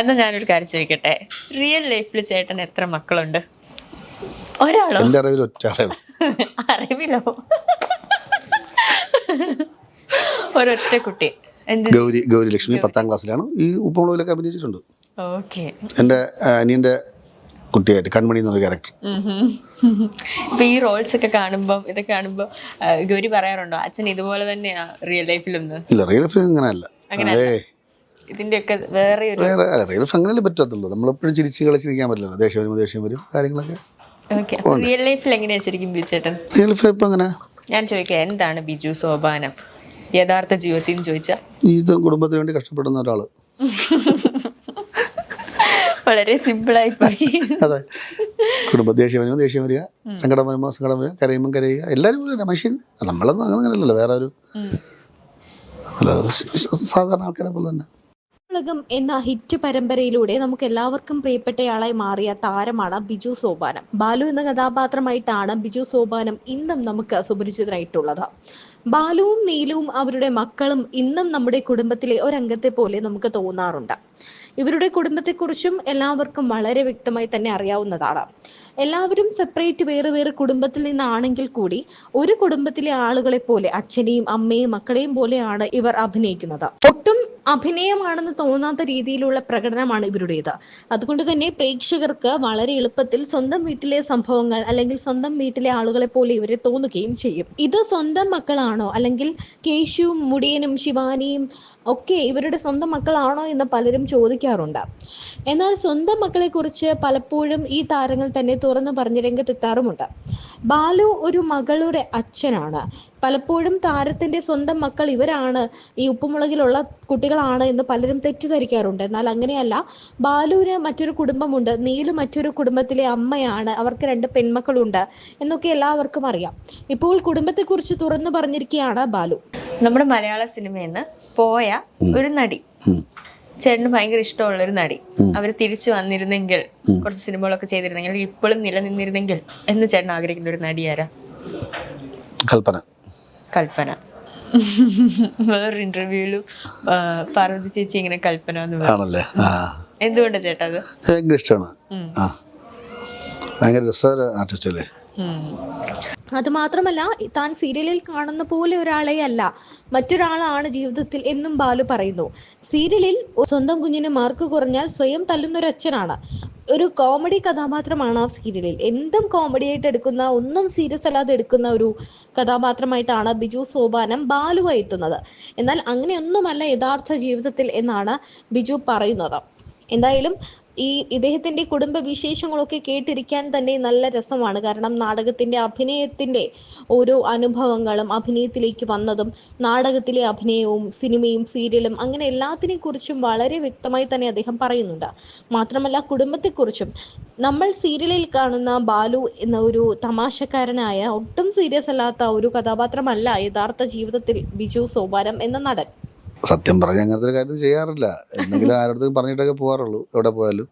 എന്നാ ഞാനൊരു കാര്യം ചോദിക്കട്ടെ, റിയൽ ലൈഫിൽ ചേട്ടൻ എത്ര മക്കളുണ്ട്? ഒരാളോ? എൻ്റെ അറിവിൽ ഒറ്റ ആളേ ഉള്ളൂ. അറിവിലോ? ഒരൊറ്റ കുട്ടി. എന്ത്? ഗൗരി ലക്ഷ്മി 10ാം ക്ലാസ്സിലാണ്. ഈ ഉപ്പുമുളകിലൊക്കെ അഭിനയിച്ചിട്ടുണ്ട്. ഓക്കെ. എൻ്റെ അനിയൻ്റെ കുട്ടിയായിട്ട് കൺമണി എന്നൊരു ക്യാരക്ടർ. ഇപ്പൊ ഈ റോൾസ് ഒക്കെ കാണുമ്പോൾ ഇതൊക്കെ കാണുമ്പോൾ ഗൗരി പറയാറുണ്ടോ അച്ഛൻ ഇതുപോലെ തന്നെയാ റിയൽ ലൈഫിലൊന്ന്? ഇല്ല, റിയൽ ലൈഫ് അങ്ങനെയല്ല. ഇതിന്റെയൊക്കെ വേറെ വേറെ അല്ല, റിയൽ ലൈഫ് അങ്ങനെയല്ലേ പറ്റത്തുള്ളൂ. നമ്മളെപ്പോഴും ചിരിച്ച് കളിച്ചിരിക്കാൻ പറ്റില്ലല്ലോ. ദേഷ്യം വരും കാര്യങ്ങളൊക്കെ. റിയൽ ലൈഫിൽ എങ്ങനെയാ ശരിക്കും ബിജു ചേട്ടൻ? റിയൽ ലൈഫ് ഇപ്പം അങ്ങനെ ഞാൻ ചോദിക്കാം, എന്താണ് ബിജു സോപാനം യഥാർത്ഥ ജീവിതത്തിൽ എന്ന് ചോദിച്ചാൽ? ജീവിതം കുടുംബത്തിന് വേണ്ടി കഷ്ടപ്പെടുന്ന ഒരാൾ. വളരെ സിമ്പിളായി പോയി. അതെ, ദേഷ്യം വരിക, സങ്കടം വരുമ്പോൾ സങ്കടം വരിക, കരയുമ്പോൾ കരയുക. എല്ലാവരും മനുഷ്യൻ. നമ്മളൊന്നും അങ്ങനെയല്ലല്ലോ, വേറെ ഒരു സാധാരണ ആൾക്കാരെ പോലെ തന്നെ. ഉലകം എന്ന ഹിറ്റ് പരമ്പരയിലൂടെ നമുക്ക് എല്ലാവർക്കും പ്രിയപ്പെട്ടയാളായി മാറിയ താരമാണ് ബിജു സോപാനം. ബാലു എന്ന കഥാപാത്രമായിട്ടാണ് ബിജു സോപാനം ഇന്നും നമുക്ക് സുപരിചിതനായിട്ടുള്ളത്. ബാലുവും നീലുവും അവരുടെ മക്കളും ഇന്നും നമ്മുടെ കുടുംബത്തിലെ ഒരംഗത്തെ പോലെ നമുക്ക് തോന്നാറുണ്ട്. ഇവരുടെ കുടുംബത്തെക്കുറിച്ചും എല്ലാവർക്കും വളരെ വ്യക്തമായി തന്നെ അറിയാവുന്നതാണ്. എല്ലാവരും സെപ്പറേറ്റ് വേറെ കുടുംബത്തിൽ നിന്നാണെങ്കിൽ കൂടി ഒരു കുടുംബത്തിലെ ആളുകളെ പോലെ അച്ഛനെയും അമ്മയും മക്കളെയും പോലെയാണ് ഇവർ അഭിനയിക്കുന്നത്. ഒട്ടും അഭിനയമാണെന്ന് തോന്നാത്ത രീതിയിലുള്ള പ്രകടനമാണ് ഇവരുടേത്. അതുകൊണ്ട് തന്നെ പ്രേക്ഷകർക്ക് വളരെ എളുപ്പത്തിൽ സ്വന്തം വീട്ടിലെ സംഭവങ്ങൾ അല്ലെങ്കിൽ സ്വന്തം വീട്ടിലെ ആളുകളെ പോലെ ഇവരെ തോന്നുകയും ചെയ്യും. ഇത് സ്വന്തം മക്കളാണോ, അല്ലെങ്കിൽ കേശുവും മുടിയനും ശിവാനിയും ഒക്കെ ഇവരുടെ സ്വന്തം മക്കളാണോ എന്ന് പലരും ചോദിക്കാറുണ്ട്. എന്നാൽ സ്വന്തം മക്കളെ കുറിച്ച് പലപ്പോഴും ഈ താരങ്ങൾ തന്നെ തുറന്നു പറഞ്ഞ് രംഗത്തെത്താറുമുണ്ട്. ബാലു ഒരു മകളുടെ അച്ഛനാണ്. പലപ്പോഴും താരത്തിന്റെ സ്വന്തം മക്കൾ ഇവരാണ്, ഈ ഉപ്പുമുളകിലുള്ള കുട്ടികളാണ് എന്ന് പലരും തെറ്റിദ്ധരിക്കാറുണ്ട്. എന്നാൽ അങ്ങനെയല്ല. ബാലുവിന് മറ്റൊരു കുടുംബമുണ്ട്, നീലു മറ്റൊരു കുടുംബത്തിലെ അമ്മയാണ്, അവർക്ക് 2 പെൺമക്കളുണ്ട് എന്നൊക്കെ എല്ലാവർക്കും അറിയാം. ഇപ്പോൾ കുടുംബത്തെക്കുറിച്ച് തുറന്നു പറഞ്ഞിരിക്കുകയാണ് ബാലു. നമ്മുടെ മലയാള സിനിമയിൽ നിന്ന് പോയ ഒരു നടി, ചേട്ടന് ഭയങ്കര ഇഷ്ടമുള്ള ഒരു നടി, അവര് തിരിച്ചു വന്നിരുന്നെങ്കിൽ, കുറച്ച് സിനിമകളൊക്കെ ചെയ്തിരുന്നെങ്കിൽ, ഇപ്പോഴും നിലനിന്നിരുന്നെങ്കിൽ എന്ന് ചേട്ടൻ ആഗ്രഹിക്കുന്ന ഒരു നടി ആരാ? കൽപ്പന. വേറൊരു ഇന്റർവ്യൂവിലും പാർവതി ചേച്ചി ഇങ്ങനെ കൽപ്പന എന്ന് പറഞ്ഞു. എന്തുകൊണ്ടാ ചേട്ടാ അത്? ഭയങ്കര ഇഷ്ടമാണ്. ഭയങ്കര രസകര ആർട്ടിസ്റ്റ് അല്ലേ. അത് മാത്രമല്ല, താൻ സീരിയലിൽ കാണുന്ന പോലെ ഒരാളെ അല്ല, മറ്റൊരാളാണ് ജീവിതത്തിൽ എന്നും ബാലു പറയുന്നു. സീരിയലിൽ സ്വന്തം കുഞ്ഞിന് മാർക്ക് കുറഞ്ഞാൽ സ്വയം തല്ലുന്നൊരു അച്ഛനാണ്. ഒരു കോമഡി കഥാപാത്രമാണ് ആ സീരിയലിൽ. എന്തും കോമഡി ആയിട്ട് എടുക്കുന്ന, ഒന്നും സീരിയസ് അല്ലാതെ എടുക്കുന്ന ഒരു കഥാപാത്രമായിട്ടാണ് ബിജു സോപാനം ബാലുവായി എത്തുന്നത്. എന്നാൽ അങ്ങനെയൊന്നുമല്ല യഥാർത്ഥ ജീവിതത്തിൽ എന്നാണ് ബിജു പറയുന്നത്. എന്തായാലും ഇദ്ദേഹത്തിന്റെ കുടുംബ വിശേഷങ്ങളൊക്കെ കേട്ടിരിക്കാൻ തന്നെ നല്ല രസമാണ്. കാരണം നാടകത്തിന്റെ അഭിനയത്തിന്റെ ഓരോ അനുഭവങ്ങളും, അഭിനയത്തിലേക്ക് വന്നതും, നാടകത്തിലെ അഭിനയവും സിനിമയും സീരിയലും അങ്ങനെ എല്ലാത്തിനെ കുറിച്ചും വളരെ വ്യക്തമായി തന്നെ അദ്ദേഹം പറയുന്നുണ്ട്. മാത്രമല്ല കുടുംബത്തെക്കുറിച്ചും. നമ്മൾ സീരിയലിൽ കാണുന്ന ബാലു എന്ന ഒരു തമാശക്കാരനായ, ഒട്ടും സീരിയസ് അല്ലാത്ത ഒരു കഥാപാത്രമല്ല യഥാർത്ഥ ജീവിതത്തിൽ ബിജു സോപാനം എന്ന നടൻ. സത്യം പറഞ്ഞ അങ്ങനത്തെ ഒരു കാര്യം ചെയ്യാറില്ല. എന്തെങ്കിലും ആരോടത്തും പറഞ്ഞിട്ടൊക്കെ പോകാറുള്ളൂ. എവിടെ പോയാലും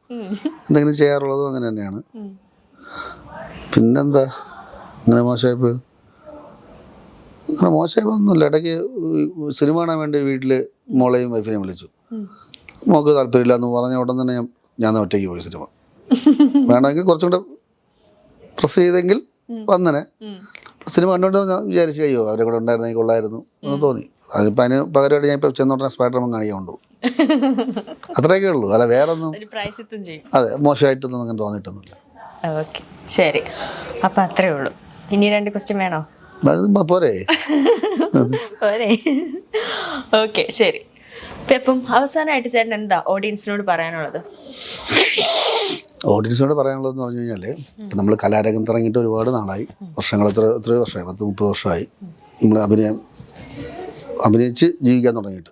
എന്തെങ്കിലും ചെയ്യാറുള്ളതും അങ്ങനെ തന്നെയാണ്. പിന്നെന്താ അങ്ങനെ മോശമായിപ്പോയത്? അങ്ങനെ മോശമായിപ്പോയൊന്നുമില്ല. ഇടയ്ക്ക് സിനിമ കാണാൻ വേണ്ടി വീട്ടിൽ മോളെയും വൈഫിനെയും വിളിച്ചു. മോൾക്ക് താല്പര്യമില്ല എന്ന് പറഞ്ഞ ഉടൻ തന്നെ ഞാൻ ഒറ്റയ്ക്ക് പോയി സിനിമ. വേണമെങ്കിൽ കുറച്ചും കൂടെ പ്രസ് ചെയ്തെങ്കിൽ വന്നനെ. സിനിമ കണ്ടുകൊണ്ട് ഞാൻ വിചാരിച്ചു, അയ്യോ അവരെ കൂടെ ഉണ്ടായിരുന്നെങ്കിൽ കൊള്ളായിരുന്നു എന്ന് തോന്നി. അതിപ്പോൾ അതിന് പകരമായിട്ട് ഞാൻ ഇപ്പോൾ ചെന്നോട്ടെ സ്പൈഡർമാൻ കാണിക്കാൻ കൊണ്ടുപോകും. അത്രയൊക്കെ ഉള്ളൂ. അല്ല വേറെ ഒന്നും. അതെ, മോശമായിട്ടൊന്നും അങ്ങനെ തോന്നിയിട്ടൊന്നുമില്ല. ഓക്കെ, ശരി. അപ്പം അത്രേ ഉള്ളൂ. ഇനി 2 ക്വസ്റ്റ്യൻ വേണോ? പോരെ. ഓക്കെ, ശരി. ഇപ്പം അവസാനമായിട്ട് ചേട്ടൻ എന്താ ഓഡിയൻസിനോട് പറയാനുള്ളത്? ഓഡിയൻസിനോട് പറയാനുള്ളതെന്ന് പറഞ്ഞു കഴിഞ്ഞാൽ, ഇപ്പം നമ്മൾ കലാരംഗത്ത് ഇറങ്ങിയിട്ട് ഒരുപാട് നാളായി, വർഷങ്ങൾ എത്ര വർഷമായി, 10-30 വർഷമായി നമ്മൾ അഭിനയിച്ച് ജീവിക്കാൻ തുടങ്ങിയിട്ട്.